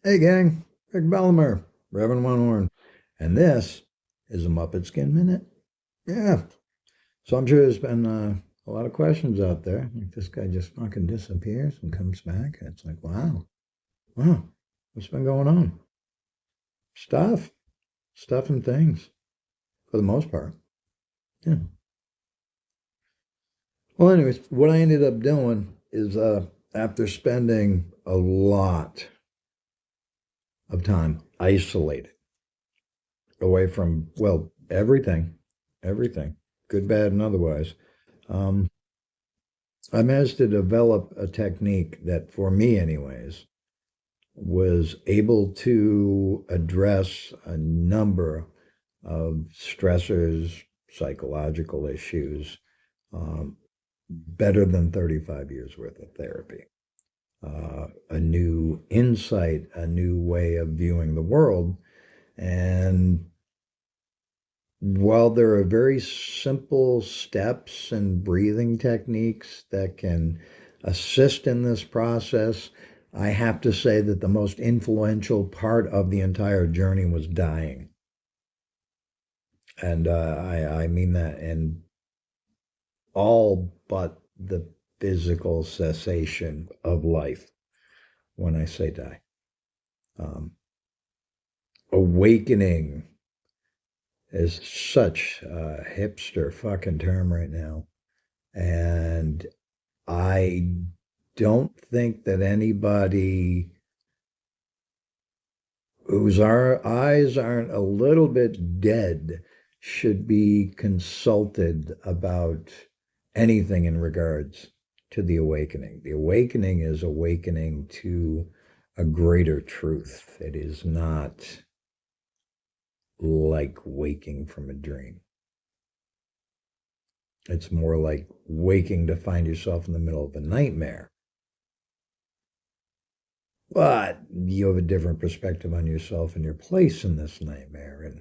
Hey gang, Rick Bellimer, Reverend One Horn, and this is a Muppet Skin Minute. Yeah, so I'm sure there's been a lot of questions out there. Like this guy just fucking disappears and comes back. It's like, wow, what's been going on? Stuff, stuff and things for the most part. Yeah. Well, anyways, what I ended up doing is after spending a lot of time isolated away from, well, everything, good, bad, and otherwise. Um, I managed to develop a technique that, for me, anyways, was able to address a number of stressors, psychological issues, um, better than 35 years worth of therapy. A new insight, a new way of viewing the world. And while there are very simple steps and breathing techniques that can assist in this process, I have to say that the most influential part of the entire journey was dying. And I mean that in all but the physical cessation of life when I say die. Um, Awakening is such a hipster fucking term right now. And I don't think that anybody whose our eyes aren't a little bit dead should be consulted about anything in regards to the awakening. The awakening is awakening to a greater truth. It is not like waking from a dream. It's more like waking to find yourself in the middle of a nightmare. But you have a different perspective on yourself and your place in this nightmare.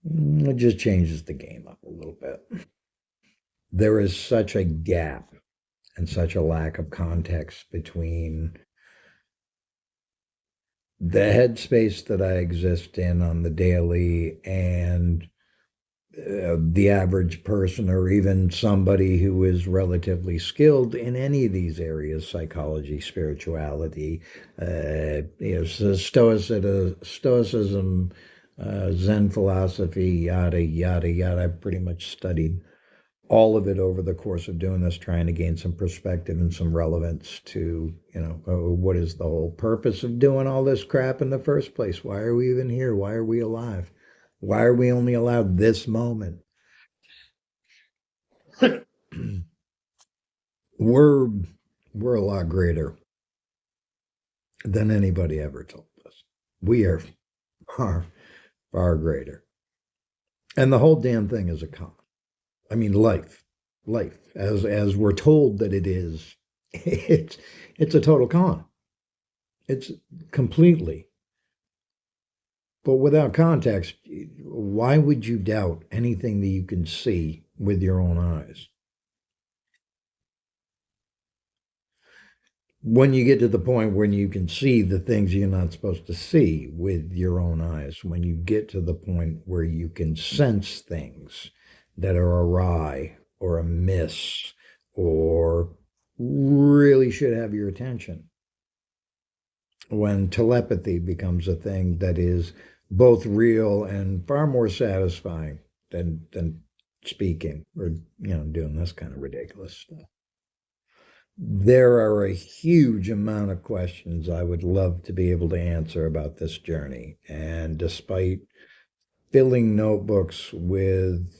And it just changes the game up a little bit. There is such a gap and such a lack of context between the headspace that I exist in on the daily and the average person, or even somebody who is relatively skilled in any of these areas, psychology, spirituality, stoicism, Zen philosophy, yada yada yada. I've pretty much studied all of it over the course of doing this, trying to gain some perspective and some relevance to, what is the whole purpose of doing all this crap in the first place? Why are we even here? Why are we alive? Why are we only allowed this moment? we're we're a lot greater than anybody ever told us. We are far, far greater. And the whole damn thing is a con. I mean, life, as we're told that it is, it's a total con. It's completely. But without context, why would you doubt anything that you can see with your own eyes? When you get to the point when you can see the things you're not supposed to see with your own eyes, when you get to the point where you can sense things that are awry or amiss or really should have your attention, when telepathy becomes a thing that is both real and far more satisfying than speaking or doing this kind of ridiculous stuff. There are a huge amount of questions I would love to be able to answer about this journey. And despite filling notebooks with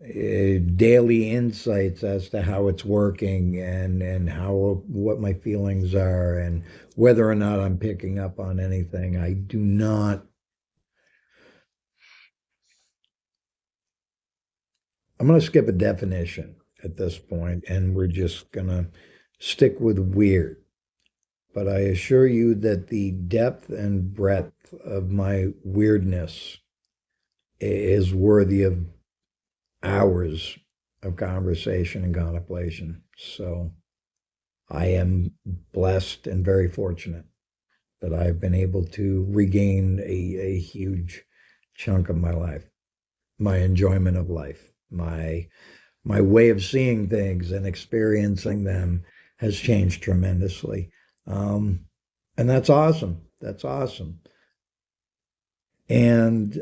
daily insights as to how it's working and how what my feelings are and whether or not I'm picking up on anything, I do not. I'm going to skip a definition at this point, and we're just going to stick with weird. But I assure you that the depth and breadth of my weirdness is worthy of hours of conversation and contemplation. So I am blessed and very fortunate that I've been able to regain a huge chunk of my life, my enjoyment of life, my way of seeing things and experiencing them has changed tremendously. Um, and that's awesome. That's awesome. And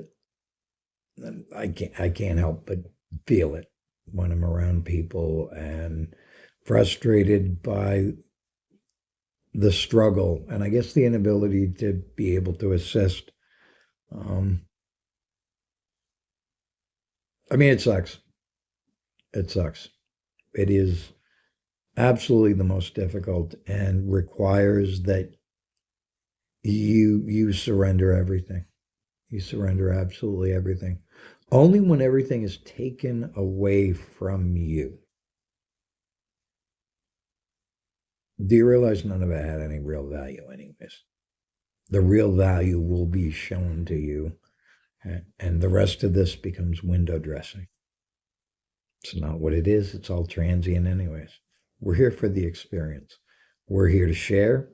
I can't help but feel it when I'm around people and frustrated by the struggle and I guess the inability to be able to assist. Um, I mean, it sucks. It sucks. It is absolutely the most difficult and requires that you surrender everything. You surrender absolutely everything. Only when everything is taken away from you do you realize none of it had any real value, anyways. The real value will be shown to you, and the rest of this becomes window dressing. It's not what it is, it's all transient, anyways. We're here for the experience. We're here to share.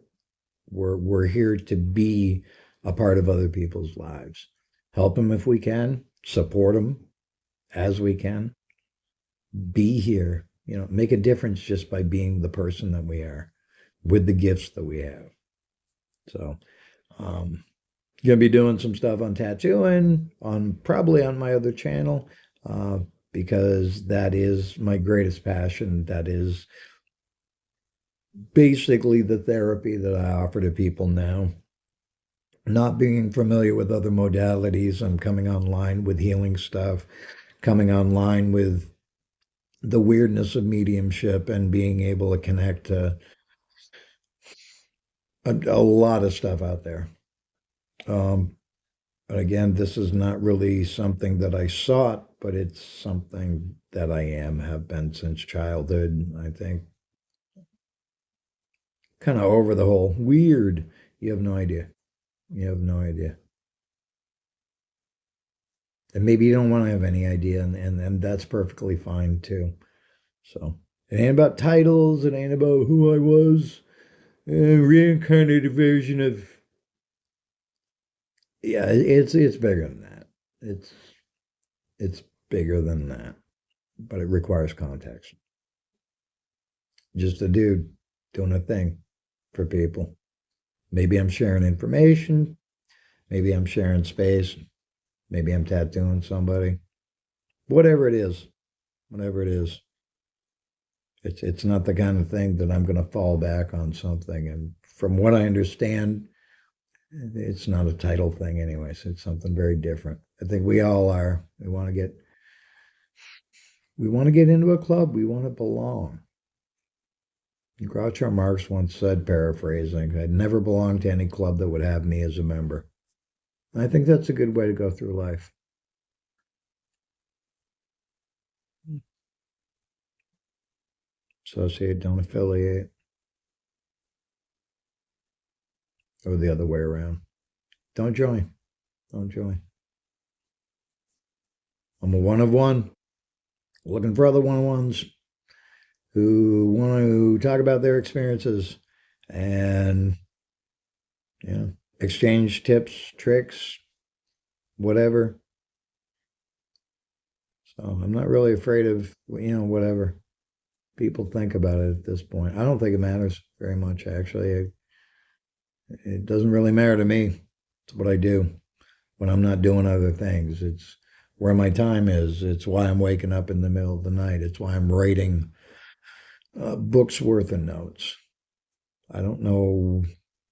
We're here to be a part of other people's lives. Help them if we can, support them as we can. Be here, make a difference just by being the person that we are with the gifts that we have. So, um, gonna be doing some stuff on tattooing, on probably on my other channel, uh, because that is my greatest passion. That is basically the therapy that I offer to people now. Not being familiar with other modalities, I'm coming online with healing stuff, coming online with the weirdness of mediumship and being able to connect to a lot of stuff out there. Um, but again, this is not really something that I sought, but it's something that I have been since childhood. I think kind of over the whole weird. You have no idea. You have no idea. And maybe you don't want to have any idea, and that's perfectly fine too. So it ain't about titles, it ain't about who I was. A reincarnated version of, yeah, it's bigger than that. It's bigger than that, but it requires context. Just a dude doing a thing for people. Maybe I'm sharing information, maybe I'm sharing space, maybe I'm tattooing somebody. Whatever it is, whatever it is, it's not the kind of thing that I'm going to fall back on something. And from what I understand, it's not a title thing, anyways. It's something very different. I think we all are. We want to get into a club. We want to belong. Groucho Marx once said, paraphrasing, I'd never belong to any club that would have me as a member. I think that's a good way to go through life. Associate, don't affiliate, or the other way around. Don't join. Don't join. I'm a one of one, looking for other one of ones who want to talk about their experiences and exchange tips, tricks, whatever. So I'm not really afraid of whatever people think about it at this point. I don't think it matters very much, actually. It doesn't really matter to me. It's what I do when I'm not doing other things. It's where my time is. It's why I'm waking up in the middle of the night. It's why I'm writing books worth of notes. I don't know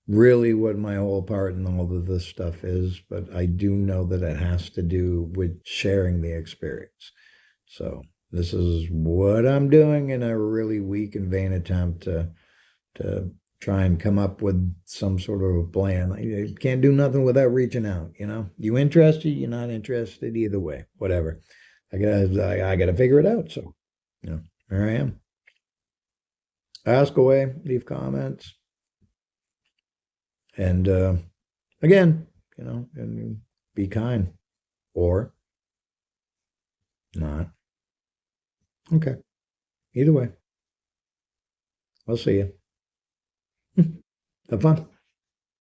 really what my whole part in all of this stuff is, but I do know that it has to do with sharing the experience. So this is what I'm doing in a really weak and vain attempt to try and come up with some sort of a plan. You can't do nothing without reaching out. You interested? You're not interested? Either way, whatever. I gotta figure it out. So, here I am. Ask away, leave comments, and again, and be kind or not. Okay. Either way, I'll see you. Have fun.